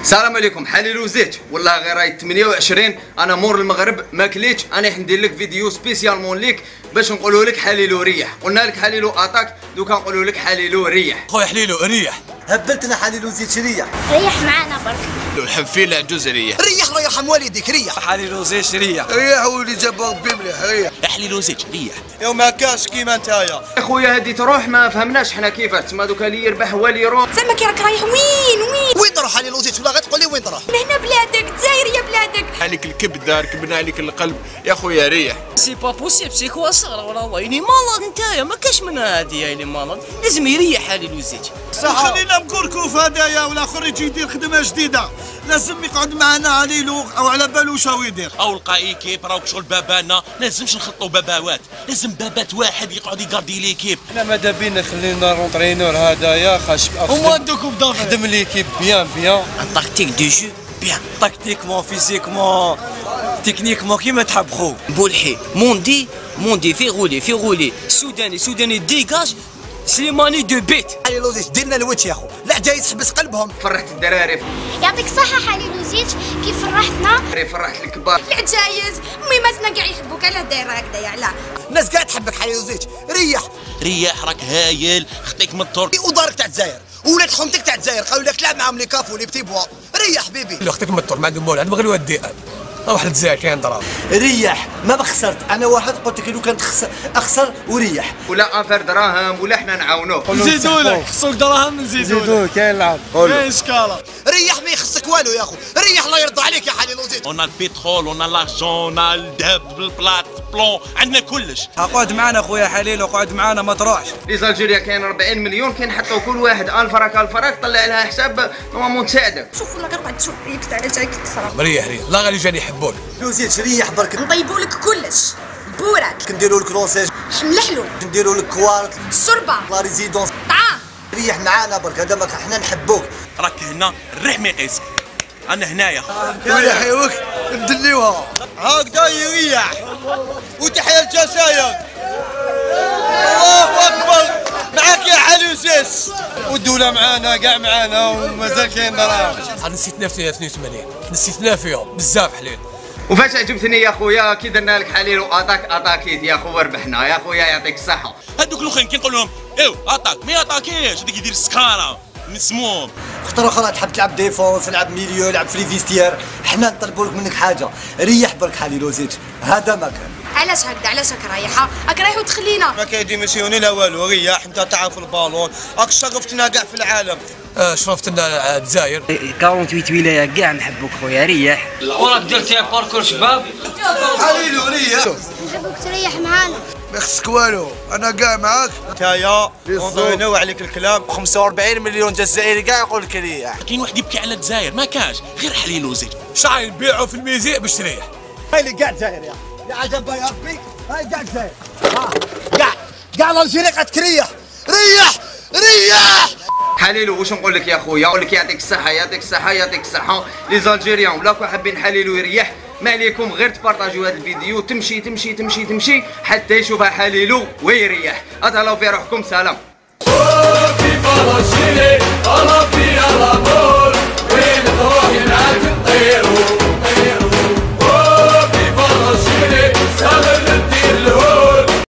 السلام عليكم. حليلو زيت والله غير راهي 28 انا مور المغرب ما كليتش، انا حندير لك فيديو سبيسيالمون ليك باش نقولوا لك حليلو ريح. قلنا لك حليلو اتاك، دوكا نقولوا لك حليلو ريح. خويا حليلو ريح، هبلتنا حليلو زيت ريح. ريح معانا برك. الحفيل العجوز ريح. ريح الله يرحم والديك ريح. حليلو زيت ريح. ريح واللي جاب ربي مليح ريح. حليلو زيت ريح. يوم ما كاش كيما نتايا. اخويا هادي تروح ما فهمناش حنا كيفاش تما دوكا اللي يربح هو اللي يروح. زعما كي راك رايح وين تروح حليلو زيت ولا غتقول لي وين تروح؟ هنا بلادك الجزائر يا بلادك. عليك الكبده ركبنا عليك القلب يا خويا ريح. سي با بوسيبل سي كوا صغر والله يلي مالاد نتايا ما كاش منها هادي يا لي مالاد لازم يريح حليلو زيت. خلينا مكركوف هدايا ولا خريج يدير خدمه جديده لازم يقعد معنا عليلو او على بالو شاو يدير او لقى ايكيب راهو شغل بابانا لازمش نخطو باباوات، لازم بابات واحد يقعد يقاردي ليكيب. احنا ماذا بينا خلينا رونترينور هدايا خاش هما دوكم دافع خدم ليكيب بيان ان تاكتيك دو جو بيان تكتيكمون فيزيكمون تكنيكمون كيما تحب خو. بولحي موندي في غولي سوداني ديكاج سليماني دو بيت. حليلو زيت ديرنا الوجه يا خو، لا جاي تحبس قلبهم. فرحت الدراري، يعطيك الصحة حليلو زيت كيف فرحتنا. فرحت الكبار. العجايز ميماتنا كاع يحبوك، علاه داير هكذا يا علا. الناس كاع تحبك حليلو زيت ريح راك هايل، خطيك من الطور ودارك تاع الجزائر ولاد حومتك تاع الجزائر قالوا لك تلعب معاهم لي كافو لي بتي بوا. ريح بيبي لو اختك مطر ما عندهم والو عندهم غير الوديان روح للجزائر كاين دراهم. ريح ما بخسرت انا واحد قلت لك لو كان اخسر وريح ولا افر دراهم ولا حنا نعاونوك. نزيدوا لك خصك دراهم نزيدوا كاين لعب كاين اشكاله. ريح ما يخصك والو يا خو، ريح الله يرضى عليك يا حليلو زيت. اون البترول اون لارجون اون الذهب بالبلاط بلون عندنا كلش. اقعد معنا خويا حليل اقعد معنا ما تروحش. لي زالجيريا كاين 40 مليون كنحطوا كل واحد 1000 راك طلع لها حساب نورمالمون تساعدك. شوف ولا غير بعد تشوف فيك على جايك تكسر. ريح لا غير جاني يحبوك. لو زيت ريح برك نطيبوا لك كلش بورك، نديروا لك لونساج نلحلو، نديروا لك كوارت الشربة، لا ريزيدونس طعام. ريح معانا برك هذا ما حنا نحبوك. راك هنا الريح ما يقيسك، انا هنايا. ولا حيوك ندليوها هكذا يريح. وتحيا الجزائر. الله اكبر معاك يا حليلو زيت. والدولة معانا كاع معانا ومازال كاين دراهم. نسيتنا في 82 نسيتنا فيهم بزاف حليل. وفاش عجبتني يا خويا كي درنا لك حليلو اتاكيت يا خو ربحنا يا خويا يعطيك الصحة. هذوك الاخرين كي نقول لهم ايوا اتاك ما اتاكيش هذاك يدير سكارة مسموم. خطره اخرى تحب تلعب ديفونس تلعب ميليو تلعب في ليفيستير، حنا نطلبوا لك منك حاجه ريح برك حليلو زيت هذا ما كان. علاش هكذا علاش راك رايحه وتخلينا ما كيديميسيوني لا والو ريح انت تعرف البالون راك شرفتنا كاع في العالم. شرفت لنا الجزائر 48 ولايه كاع نحبوك خويا ريح. وراك درتي باركور شباب. حليلو ريح نحبوك تريح معانا. ما يخصك والو انا كاع معاك نتايا ونضينوا عليك الكلام. 45 مليون جزائري كاع يقول لك ريح. كاين واحد يبكي على الجزائر ما كاش غير حليلو زيت. شاي نبيعوا في الميزيق باش تريح. هاي اللي كاع الجزائر يا عجب يا ربي. هاي كاع الجزائر كاع الجزائر قد ريح حليلو واش نقول لك يا خويا، نقول لك يعطيك الصحة لي زالجيريان ولا كون حابين حليلو يريح ما عليكم غير تبارطاجيو هذا الفيديو تمشي حتى يشوفها حليلو ويريح. اتهلاو في روحكم سلام.